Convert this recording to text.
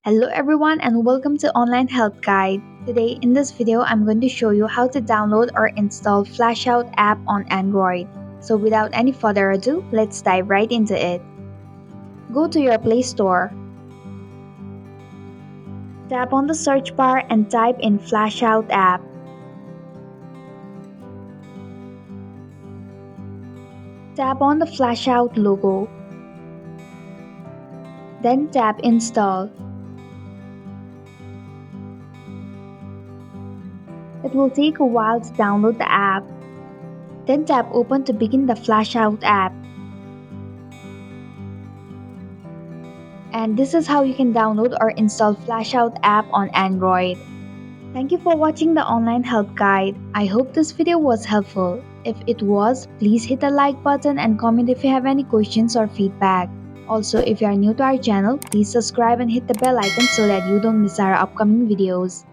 Hello everyone and welcome to Online Help Guide. Today in this video I'm going to show you how to download or install Flashout app on Android. So without any further ado, let's dive right into it. Go to your Play Store. Tap on the search bar and type in Flashout app. Tap on the Flashout logo. Then tap Install. It will take a while to download the app. Then tap Open to begin the Flashout app. And this is how you can download or install Flashout app on Android. Thank you for watching the online help guide. I hope this video was helpful. If it was, please hit the like button and comment if you have any questions or feedback. Also, if you are new to our channel, please subscribe and hit the bell icon so that you don't miss our upcoming videos.